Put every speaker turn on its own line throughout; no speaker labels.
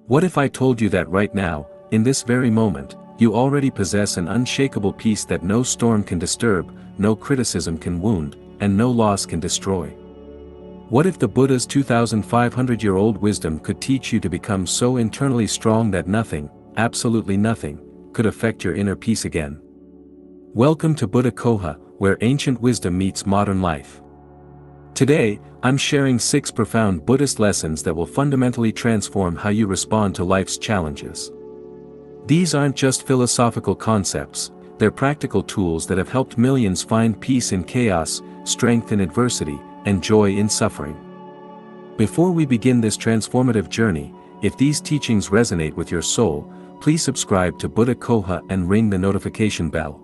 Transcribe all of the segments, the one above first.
What if I told you that right now, in this very moment, you already possess an unshakable peace that no storm can disturb, no criticism can wound, and no loss can destroy? What if the Buddha's 2,500-year-old wisdom could teach you to become so internally strong that nothing, absolutely nothing, could affect your inner peace again? Welcome to Buddha Coha, where ancient wisdom meets modern life. Today, I'm sharing 6 profound Buddhist lessons that will fundamentally transform how you respond to life's challenges. These aren't just philosophical concepts, they're practical tools that have helped millions find peace in chaos, strength in adversity, and joy in suffering. Before we begin this transformative journey, if these teachings resonate with your soul, please subscribe to Buddha Coha and ring the notification bell.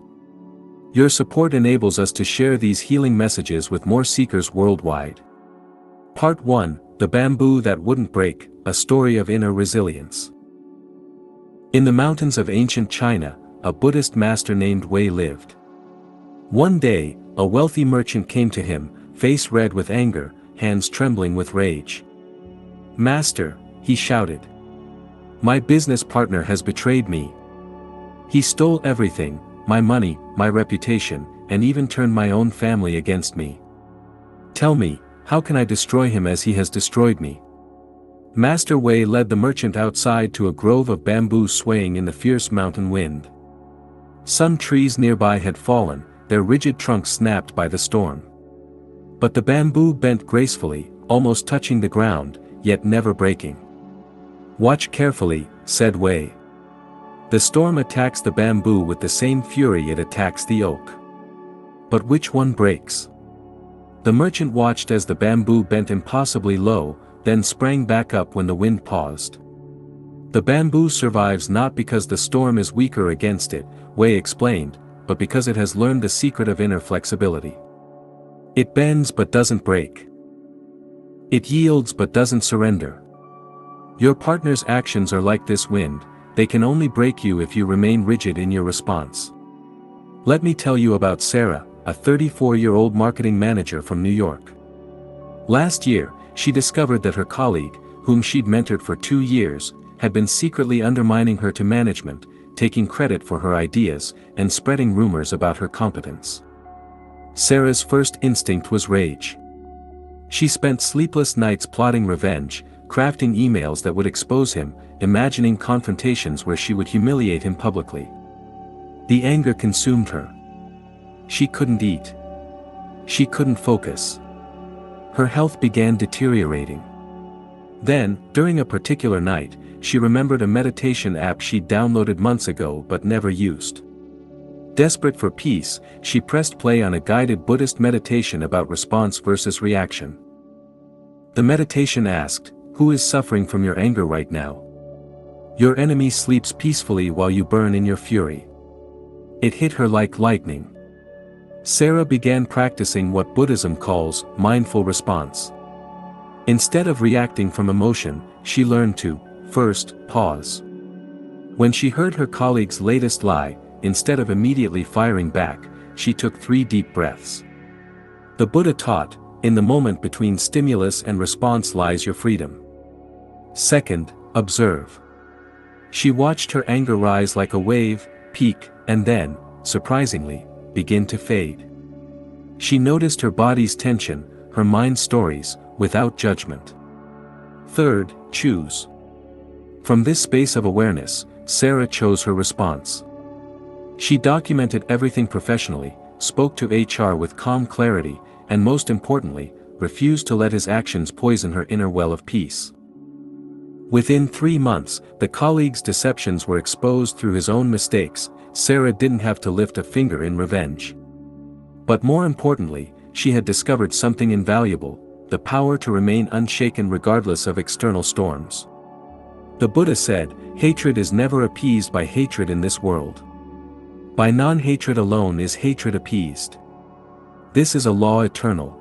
Your support enables us to share these healing messages with more seekers worldwide. Part 1: The Bamboo That Wouldn't Break, A Story of Inner Resilience. In the mountains of ancient China, a Buddhist master named Wei lived. One day, a wealthy merchant came to him, face red with anger, hands trembling with rage. "Master," he shouted. "My business partner has betrayed me. He stole everything, my money, my reputation, and even turned my own family against me. Tell me, how can I destroy him as he has destroyed me?" Master Wei led the merchant outside to a grove of bamboo swaying in the fierce mountain wind. Some trees nearby had fallen, their rigid trunks snapped by the storm. But the bamboo bent gracefully, almost touching the ground, yet never breaking. "Watch carefully," said Wei. "The storm attacks the bamboo with the same fury it attacks the oak. But which one breaks?" The merchant watched as the bamboo bent impossibly low, then sprang back up when the wind paused. "The bamboo survives not because the storm is weaker against it," Wei explained, "but because it has learned the secret of inner flexibility. It bends but doesn't break. It yields but doesn't surrender. Your partner's actions are like this wind, they can only break you if you remain rigid in your response." Let me tell you about Sarah, a 34-year-old marketing manager from New York. Last year, she discovered that her colleague, whom she'd mentored for 2 years, had been secretly undermining her to management, taking credit for her ideas, and spreading rumors about her competence. Sarah's first instinct was rage. She spent sleepless nights plotting revenge, crafting emails that would expose him, imagining confrontations where she would humiliate him publicly. The anger consumed her. She couldn't eat. She couldn't focus. Her health began deteriorating. Then, during a particular night, she remembered a meditation app she'd downloaded months ago but never used. Desperate for peace, she pressed play on a guided Buddhist meditation about response versus reaction. The meditation asked, "Who is suffering from your anger right now? Your enemy sleeps peacefully while you burn in your fury." It hit her like lightning. Sarah began practicing what Buddhism calls mindful response. Instead of reacting from emotion, she learned to, first, pause. When she heard her colleague's latest lie, instead of immediately firing back, she took 3 deep breaths. The Buddha taught, in the moment between stimulus and response lies your freedom. Second, observe. She watched her anger rise like a wave, peak, and then, surprisingly, begin to fade. She noticed her body's tension, her mind's stories, without judgment. Third, choose. From this space of awareness, Sarah chose her response. She documented everything professionally, spoke to HR with calm clarity, and most importantly, refused to let his actions poison her inner well of peace. Within 3 months, the colleague's deceptions were exposed through his own mistakes. Sarah didn't have to lift a finger in revenge. But more importantly, she had discovered something invaluable: the power to remain unshaken regardless of external storms. The Buddha said, "Hatred is never appeased by hatred in this world. By non-hatred alone is hatred appeased. This is a law eternal."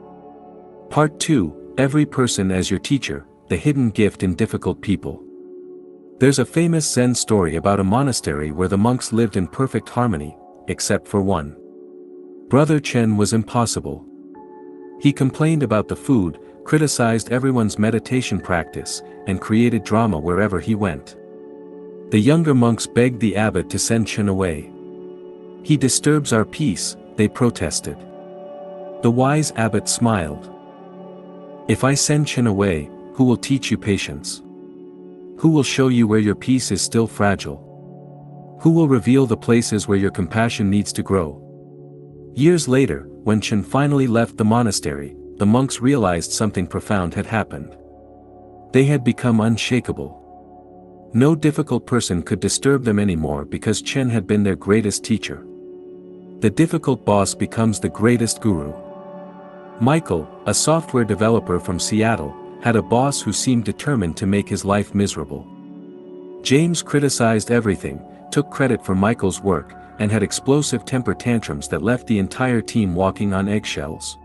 Part 2: Every person as your teacher, the hidden gift in difficult people. There's a famous Zen story about a monastery where the monks lived in perfect harmony, except for one. Brother Chen was impossible. He complained about the food, criticized everyone's meditation practice, and created drama wherever he went. The younger monks begged the abbot to send Chen away. "He disturbs our peace," they protested. The wise abbot smiled. "If I send Chen away, who will teach you patience? Who will show you where your peace is still fragile? Who will reveal the places where your compassion needs to grow?" Years later, when Chen finally left the monastery, the monks realized something profound had happened. They had become unshakable. No difficult person could disturb them anymore because Chen had been their greatest teacher. The difficult boss becomes the greatest guru. Michael, a software developer from Seattle, had a boss who seemed determined to make his life miserable. James criticized everything, took credit for Michael's work, and had explosive temper tantrums that left the entire team walking on eggshells.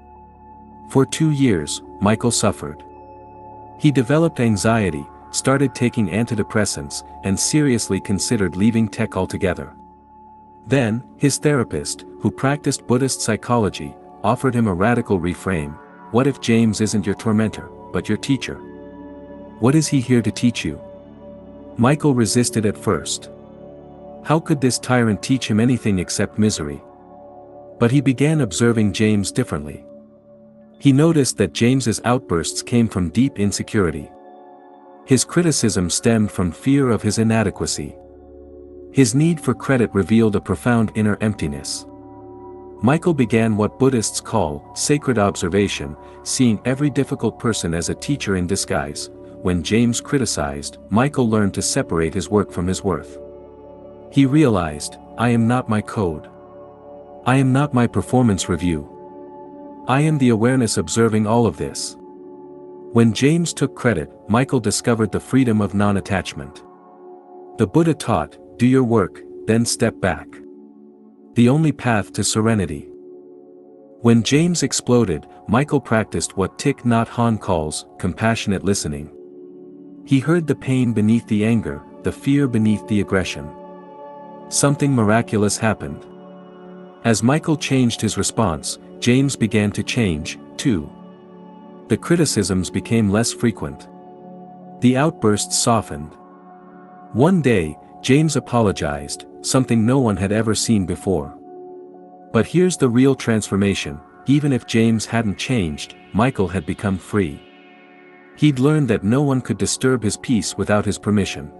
For 2 years, Michael suffered. He developed anxiety, started taking antidepressants, and seriously considered leaving tech altogether. Then, his therapist, who practiced Buddhist psychology, offered him a radical reframe. "What if James isn't your tormentor, but your teacher? What is he here to teach you?" Michael resisted at first. How could this tyrant teach him anything except misery? But he began observing James differently. He noticed that James's outbursts came from deep insecurity. His criticism stemmed from fear of his inadequacy. His need for credit revealed a profound inner emptiness. Michael began what Buddhists call sacred observation, seeing every difficult person as a teacher in disguise. When James criticized, Michael learned to separate his work from his worth. He realized, "I am not my code. I am not my performance review. I am the awareness observing all of this." When James took credit, Michael discovered the freedom of non-attachment. The Buddha taught, "Do your work, then step back." The only path to serenity. When James exploded, Michael practiced what Thich Nhat Hanh calls compassionate listening. He heard the pain beneath the anger, the fear beneath the aggression. Something miraculous happened. As Michael changed his response, James began to change, too. The criticisms became less frequent. The outbursts softened. One day, James apologized, something no one had ever seen before. But here's the real transformation: even if James hadn't changed, Michael had become free. He'd learned that no one could disturb his peace without his permission.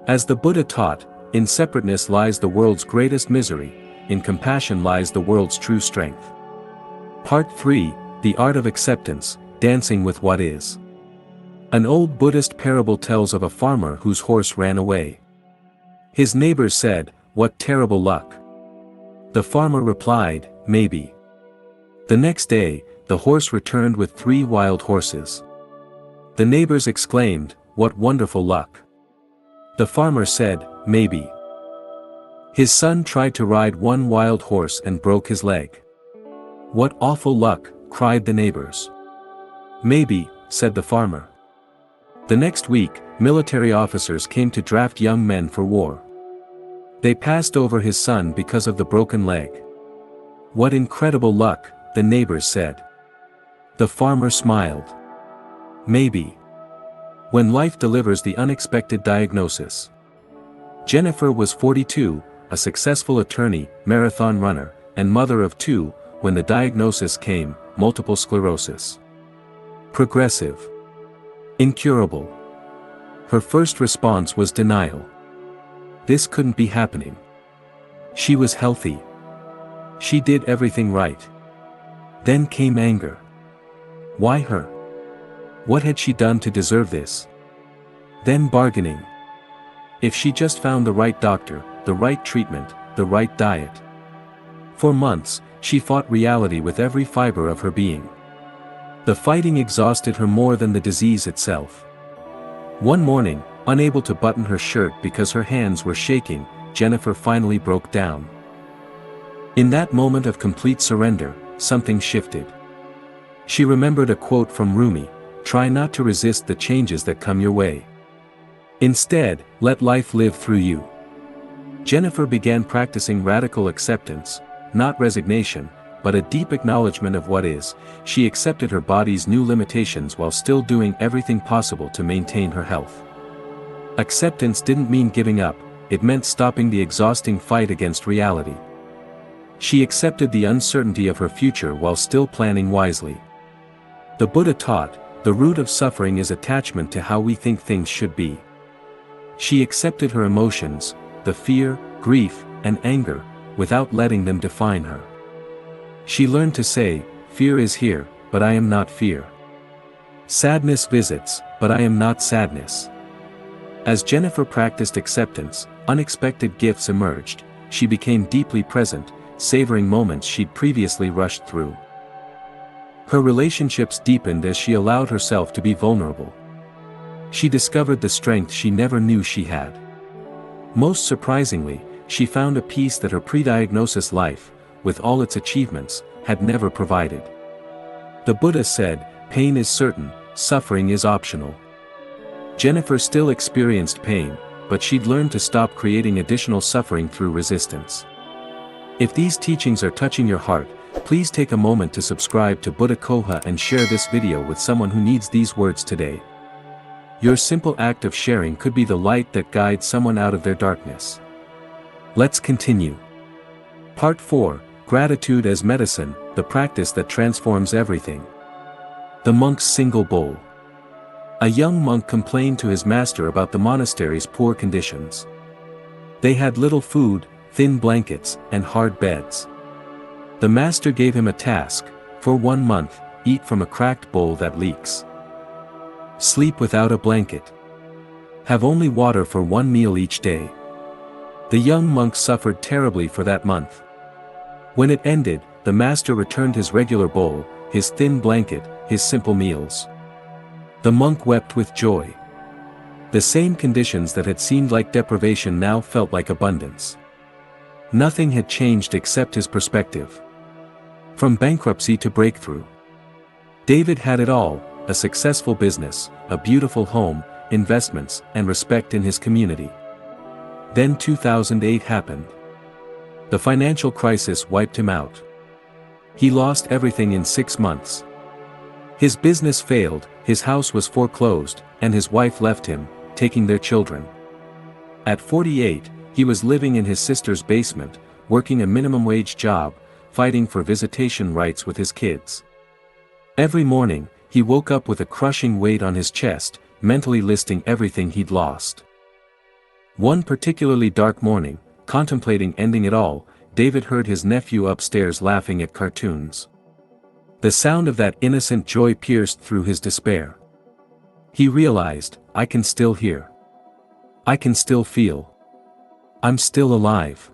As the Buddha taught, in separateness lies the world's greatest misery, in compassion lies the world's true strength. Part 3, The Art of Acceptance, Dancing with What Is. An old Buddhist parable tells of a farmer whose horse ran away. His neighbors said, "What terrible luck." The farmer replied, "Maybe." The next day, the horse returned with 3 wild horses. The neighbors exclaimed, "What wonderful luck." The farmer said, "Maybe." His son tried to ride one wild horse and broke his leg. "What awful luck," cried the neighbors. "Maybe," said the farmer. The next week, military officers came to draft young men for war. They passed over his son because of the broken leg. "What incredible luck," the neighbors said. The farmer smiled. "Maybe." When life delivers the unexpected diagnosis. Jennifer was 42, a successful attorney, marathon runner, and mother of 2, when the diagnosis came: multiple sclerosis. Progressive. Incurable. Her first response was denial. This couldn't be happening. She was healthy. She did everything right. Then came anger. Why her? What had she done to deserve this? Then bargaining. If she just found the right doctor, the right treatment, the right diet. For months, she fought reality with every fiber of her being. The fighting exhausted her more than the disease itself. One morning, unable to button her shirt because her hands were shaking, Jennifer finally broke down. In that moment of complete surrender, something shifted. She remembered a quote from Rumi: "Try not to resist the changes that come your way. Instead, let life live through you." Jennifer began practicing radical acceptance, not resignation, but a deep acknowledgement of what is. She accepted her body's new limitations while still doing everything possible to maintain her health. Acceptance didn't mean giving up, it meant stopping the exhausting fight against reality. She accepted the uncertainty of her future while still planning wisely. The Buddha taught, the root of suffering is attachment to how we think things should be. She accepted her emotions, the fear, grief, and anger, without letting them define her. She learned to say, fear is here, but I am not fear. Sadness visits, but I am not sadness. As Jennifer practiced acceptance, unexpected gifts emerged. She became deeply present, savoring moments she'd previously rushed through. Her relationships deepened as she allowed herself to be vulnerable. She discovered the strength she never knew she had. Most surprisingly, she found a peace that her pre-diagnosis life, with all its achievements, had never provided. The Buddha said, pain is certain, suffering is optional. Jennifer still experienced pain, but she'd learned to stop creating additional suffering through resistance. If these teachings are touching your heart, please take a moment to subscribe to Buddha Coha and share this video with someone who needs these words today. Your simple act of sharing could be the light that guides someone out of their darkness. Let's continue. Part 4, Gratitude as Medicine, the practice that transforms everything. The monk's single bowl. A young monk complained to his master about the monastery's poor conditions. They had little food, thin blankets, and hard beds. The master gave him a task: for 1 month, eat from a cracked bowl that leaks. Sleep without a blanket. Have only water for 1 meal each day. The young monk suffered terribly for that month. When it ended, the master returned his regular bowl, his thin blanket, his simple meals. The monk wept with joy. The same conditions that had seemed like deprivation now felt like abundance. Nothing had changed except his perspective. From bankruptcy to breakthrough. David had it all: a successful business, a beautiful home, investments, and respect in his community. Then 2008 happened. The financial crisis wiped him out. He lost everything in 6 months. His business failed, his house was foreclosed, and his wife left him, taking their children. At 48, he was living in his sister's basement, working a minimum-wage job, fighting for visitation rights with his kids. Every morning, he woke up with a crushing weight on his chest, mentally listing everything he'd lost. One particularly dark morning, contemplating ending it all, David heard his nephew upstairs laughing at cartoons. The sound of that innocent joy pierced through his despair. He realized, I can still hear. I can still feel. I'm still alive.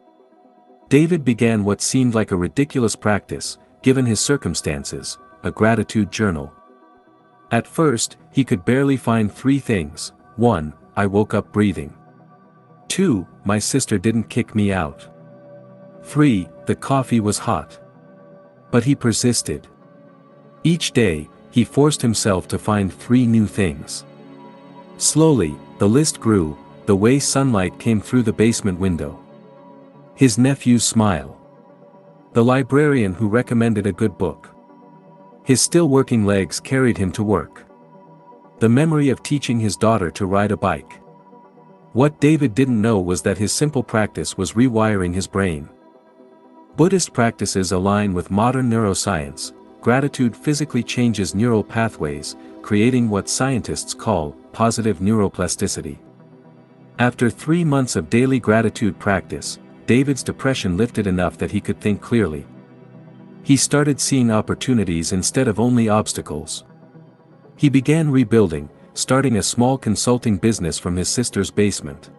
David began what seemed like a ridiculous practice, given his circumstances: a gratitude journal. At first, he could barely find 3 things. 1, I woke up breathing. 2, my sister didn't kick me out. 3, the coffee was hot. But he persisted. Each day, he forced himself to find 3 new things. Slowly, the list grew, the way sunlight came through the basement window. His nephew's smile. The librarian who recommended a good book. His still working legs carried him to work. The memory of teaching his daughter to ride a bike. What David didn't know was that his simple practice was rewiring his brain. Buddhist practices align with modern neuroscience. Gratitude physically changes neural pathways, creating what scientists call positive neuroplasticity. After 3 months of daily gratitude practice, David's depression lifted enough that he could think clearly. He started seeing opportunities instead of only obstacles. He began rebuilding, starting a small consulting business from his sister's basement.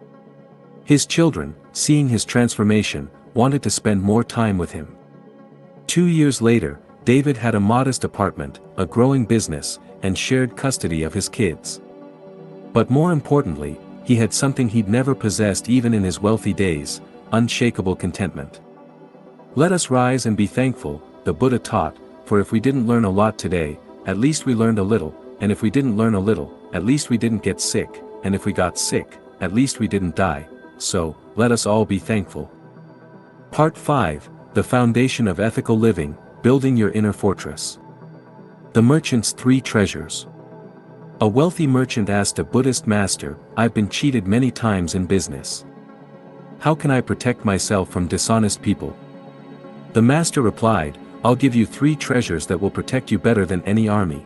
His children, seeing his transformation, wanted to spend more time with him. 2 years later, David had a modest apartment, a growing business, and shared custody of his kids. But more importantly, he had something he'd never possessed even in his wealthy days: unshakable contentment. Let us rise and be thankful, the Buddha taught, for if we didn't learn a lot today, at least we learned a little, and if we didn't learn a little, at least we didn't get sick, and if we got sick, at least we didn't die. So, let us all be thankful. Part 5, The Foundation of Ethical Living, building your inner fortress. The merchant's 3 treasures. A wealthy merchant asked a Buddhist master, "I've been cheated many times in business. How can I protect myself from dishonest people?" The master replied, "I'll give you 3 treasures that will protect you better than any army.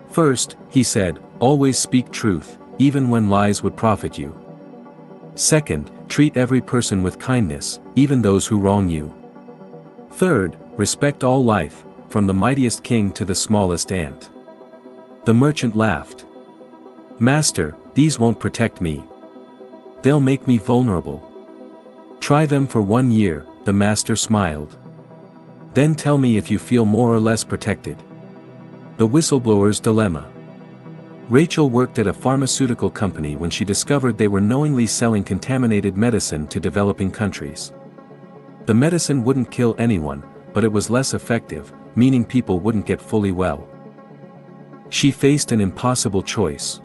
First," he said, "always speak truth, even when lies would profit you. Second, treat every person with kindness, even those who wrong you. Third, respect all life, from the mightiest king to the smallest ant." The merchant laughed. "Master, these won't protect me. They'll make me vulnerable." "Try them for 1 year," the master smiled. "Then tell me if you feel more or less protected." The whistleblower's dilemma. Rachel worked at a pharmaceutical company when she discovered they were knowingly selling contaminated medicine to developing countries. The medicine wouldn't kill anyone, but it was less effective, meaning people wouldn't get fully well. She faced an impossible choice.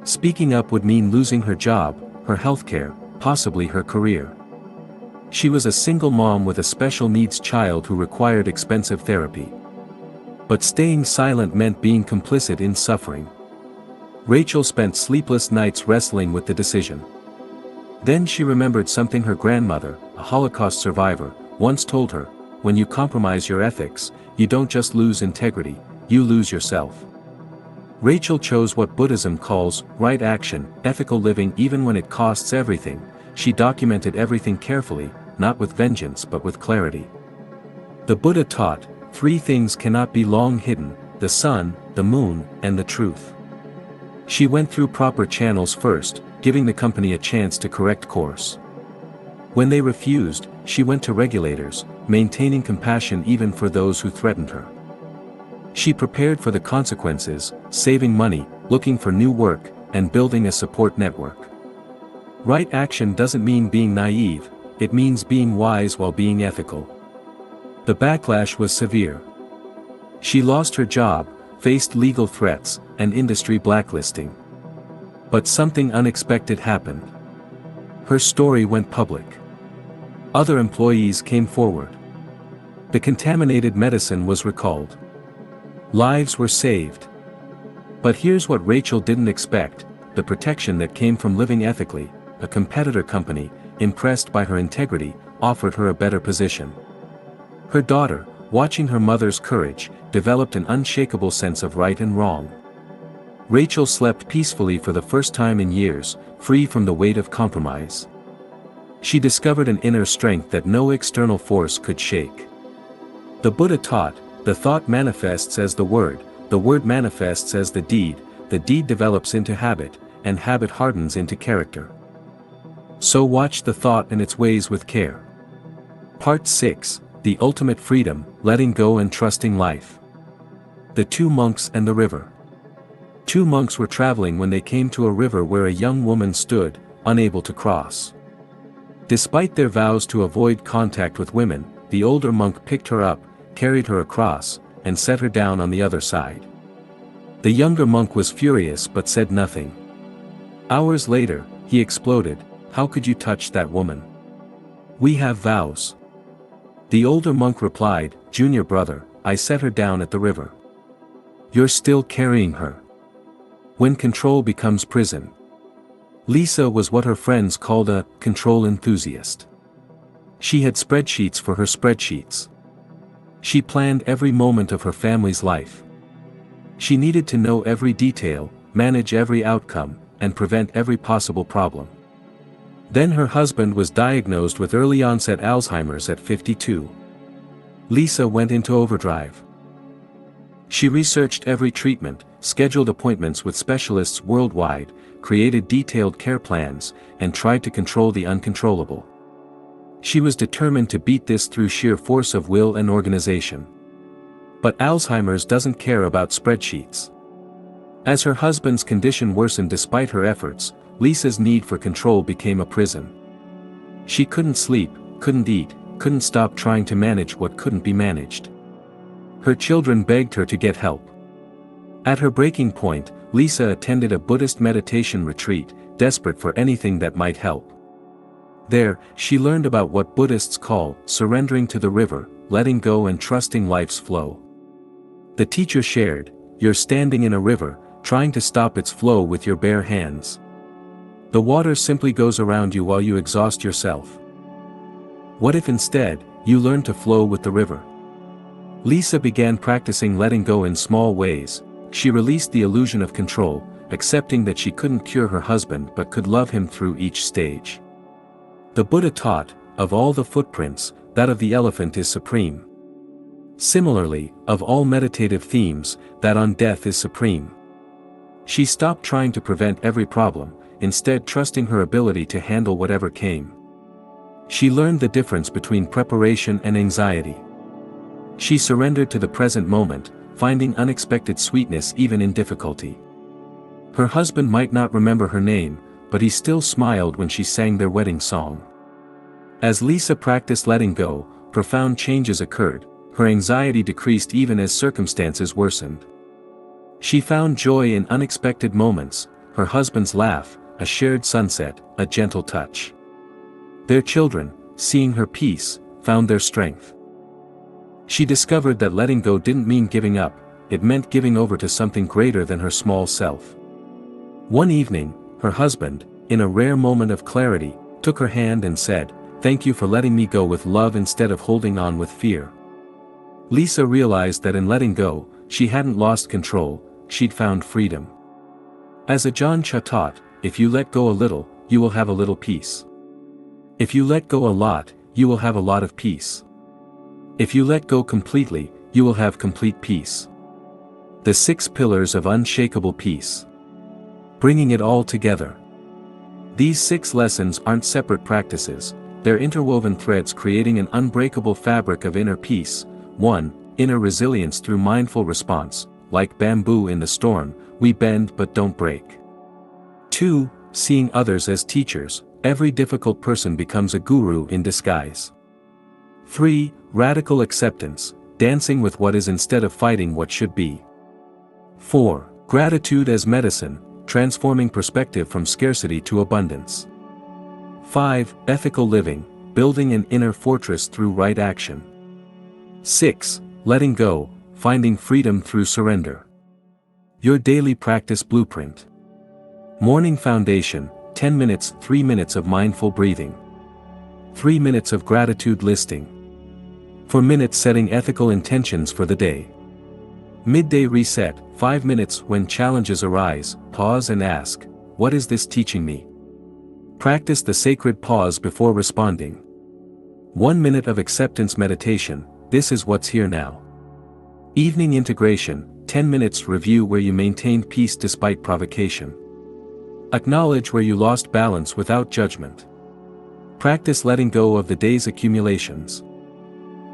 Speaking up would mean losing her job, her healthcare, possibly her career. She was a single mom with a special needs child who required expensive therapy. But staying silent meant being complicit in suffering. Rachel spent sleepless nights wrestling with the decision. Then she remembered something her grandmother, a Holocaust survivor, once told her: "When you compromise your ethics, you don't just lose integrity, you lose yourself." Rachel chose what Buddhism calls right action, ethical living even when it costs everything. She documented everything carefully, not with vengeance but with clarity. The Buddha taught, 3 things cannot be long hidden: the sun, the moon, and the truth. She went through proper channels first, giving the company a chance to correct course. When they refused, she went to regulators, maintaining compassion even for those who threatened her. She prepared for the consequences, saving money, looking for new work, and building a support network. Right action doesn't mean being naive, it means being wise while being ethical. The backlash was severe. She lost her job, faced legal threats, and industry blacklisting. But something unexpected happened. Her story went public. Other employees came forward. The contaminated medicine was recalled. Lives were saved. But here's what Rachel didn't expect: the protection that came from living ethically. A competitor company, impressed by her integrity, offered her a better position. Her daughter, watching her mother's courage, developed an unshakable sense of right and wrong. Rachel slept peacefully for the first time in years, free from the weight of compromise. She discovered an inner strength that no external force could shake. The Buddha taught, the thought manifests as the word manifests as the deed develops into habit, and habit hardens into character. So watch the thought and its ways with care. Part 6, The Ultimate Freedom, Letting Go and Trusting Life. The 2 monks and the river. 2 monks were traveling when they came to a river where a young woman stood, unable to cross. Despite their vows to avoid contact with women, the older monk picked her up, carried her across, and set her down on the other side. The younger monk was furious but said nothing. Hours later, he exploded, "How could you touch that woman? We have vows." The older monk replied, "Junior brother, I set her down at the river. You're still carrying her. When control becomes prison." Lisa was what her friends called a control enthusiast. She had spreadsheets for her spreadsheets. She planned every moment of her family's life. She needed to know every detail, manage every outcome, and prevent every possible problem. Then her husband was diagnosed with early-onset Alzheimer's at 52. Lisa went into overdrive. She researched every treatment, scheduled appointments with specialists worldwide, created detailed care plans, and tried to control the uncontrollable. She was determined to beat this through sheer force of will and organization. But Alzheimer's doesn't care about spreadsheets. As her husband's condition worsened despite her efforts, Lisa's need for control became a prison. She couldn't sleep, couldn't eat, couldn't stop trying to manage what couldn't be managed. Her children begged her to get help. At her breaking point, Lisa attended a Buddhist meditation retreat, desperate for anything that might help. There, she learned about what Buddhists call surrendering to the river, letting go and trusting life's flow. The teacher shared, "You're standing in a river, trying to stop its flow with your bare hands. The water simply goes around you while you exhaust yourself. What if instead, you learn to flow with the river?" Lisa began practicing letting go in small ways. She released the illusion of control, accepting that she couldn't cure her husband but could love him through each stage. The Buddha taught, of all the footprints, that of the elephant is supreme. Similarly, of all meditative themes, that on death is supreme. She stopped trying to prevent every problem, instead trusting her ability to handle whatever came. She learned the difference between preparation and anxiety. She surrendered to the present moment, finding unexpected sweetness even in difficulty. Her husband might not remember her name, but he still smiled when she sang their wedding song. As Lisa practiced letting go, profound changes occurred. Her anxiety decreased even as circumstances worsened. She found joy in unexpected moments, her husband's laugh, a shared sunset, a gentle touch. Their children, seeing her peace, found their strength. She discovered that letting go didn't mean giving up, it meant giving over to something greater than her small self. One evening, her husband, in a rare moment of clarity, took her hand and said, "Thank you for letting me go with love instead of holding on with fear." Lisa realized that in letting go, she hadn't lost control, she'd found freedom. As Ajahn Chah taught, if you let go a little, you will have a little peace. If you let go a lot, you will have a lot of peace. If you let go completely, you will have complete peace. The 6 pillars of unshakable peace. Bringing it all together. These 6 lessons aren't separate practices, they're interwoven threads creating an unbreakable fabric of inner peace. 1. Inner resilience through mindful response. Like bamboo in the storm, we bend but don't break. 2. Seeing others as teachers. Every difficult person becomes a guru in disguise. 3. Radical acceptance. Dancing with what is instead of fighting what should be. 4. Gratitude as medicine. Transforming perspective from scarcity to abundance. 5. Ethical living. Building an inner fortress through right action. 6. Letting go. Finding freedom through surrender. Your daily practice blueprint. Morning foundation. 10 minutes, 3 minutes of mindful breathing. 3 minutes of gratitude listing. 4 minutes setting ethical intentions for the day. Midday reset. 5 minutes when challenges arise, pause and ask, what is this teaching me? Practice the sacred pause before responding. 1 minute of acceptance meditation. This is what's here now. Evening integration. 10 minutes review where you maintained peace despite provocation. Acknowledge where you lost balance without judgment. Practice letting go of the day's accumulations.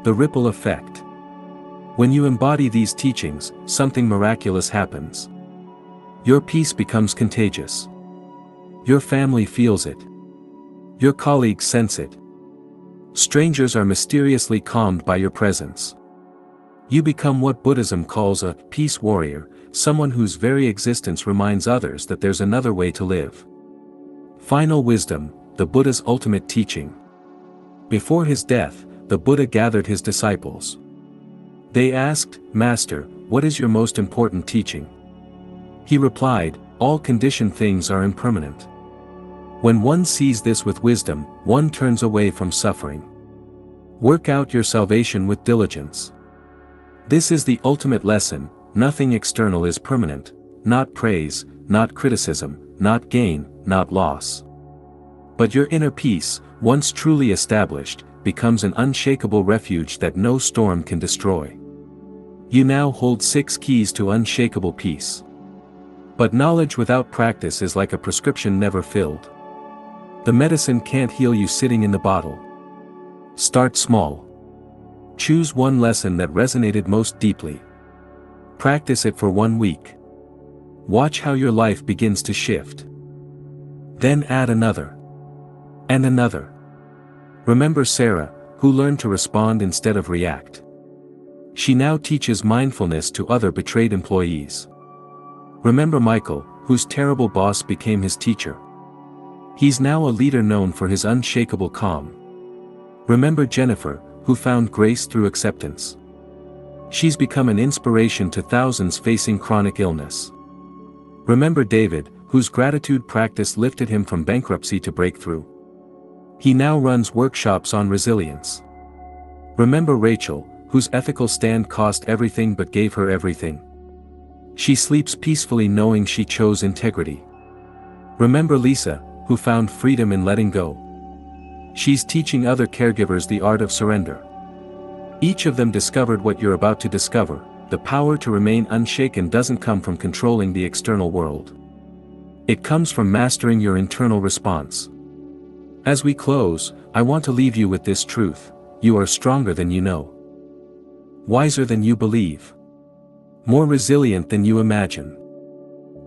The ripple effect. When you embody these teachings, something miraculous happens. Your peace becomes contagious. Your family feels it. Your colleagues sense it. Strangers are mysteriously calmed by your presence. You become what Buddhism calls a peace warrior, someone whose very existence reminds others that there's another way to live. Final wisdom, the Buddha's ultimate teaching. Before his death, the Buddha gathered his disciples. They asked, "Master, what is your most important teaching?" He replied, "All conditioned things are impermanent. When one sees this with wisdom, one turns away from suffering. Work out your salvation with diligence." This is the ultimate lesson. Nothing external is permanent, not praise, not criticism, not gain, not loss. But your inner peace, once truly established, becomes an unshakable refuge that no storm can destroy. You now hold 6 keys to unshakable peace. But knowledge without practice is like a prescription never filled. The medicine can't heal you sitting in the bottle. Start small. Choose one lesson that resonated most deeply. Practice it for 1 week. Watch how your life begins to shift. Then add another. And another. Remember Sarah, who learned to respond instead of react. She now teaches mindfulness to other betrayed employees. Remember Michael, whose terrible boss became his teacher. He's now a leader known for his unshakable calm. Remember Jennifer, who found grace through acceptance. She's become an inspiration to thousands facing chronic illness. Remember David, whose gratitude practice lifted him from bankruptcy to breakthrough. He now runs workshops on resilience. Remember Rachel, whose ethical stand cost everything but gave her everything. She sleeps peacefully knowing she chose integrity. Remember Lisa, who found freedom in letting go. She's teaching other caregivers the art of surrender. Each of them discovered what you're about to discover. The power to remain unshaken doesn't come from controlling the external world. It comes from mastering your internal response. As we close, I want to leave you with this truth: you are stronger than you know. Wiser than you believe. More resilient than you imagine.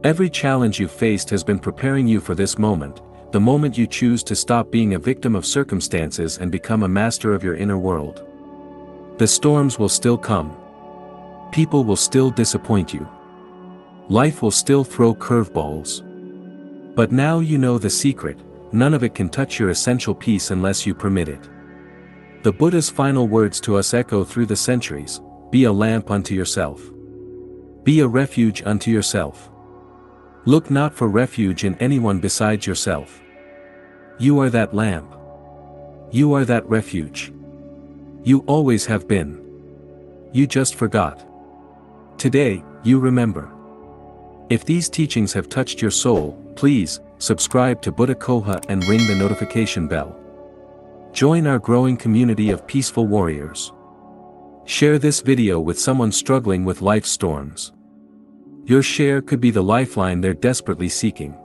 Every challenge you've faced has been preparing you for this moment, the moment you choose to stop being a victim of circumstances and become a master of your inner world. The storms will still come. People will still disappoint you. Life will still throw curveballs. But now you know the secret: none of it can touch your essential peace unless you permit it. The Buddha's final words to us echo through the centuries: be a lamp unto yourself. Be a refuge unto yourself. Look not for refuge in anyone besides yourself. You are that lamp. You are that refuge. You always have been. You just forgot. Today, you remember. If these teachings have touched your soul, please subscribe to Buddha Coha and ring the notification bell. Join our growing community of peaceful warriors. Share this video with someone struggling with life's storms. Your share could be the lifeline they're desperately seeking.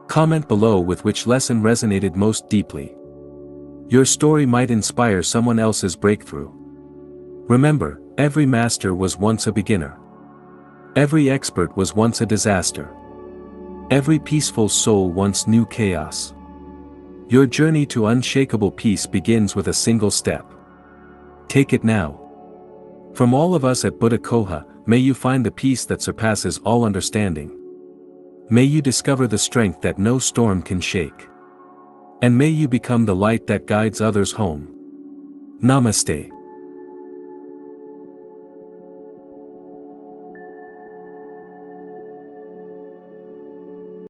Comment below with which lesson resonated most deeply. Your story might inspire someone else's breakthrough. Remember, every master was once a beginner. Every expert was once a disaster. Every peaceful soul once knew chaos. Your journey to unshakable peace begins with a single step. Take it now. From all of us at Buddha Coha, may you find the peace that surpasses all understanding. May you discover the strength that no storm can shake. And may you become the light that guides others home. Namaste.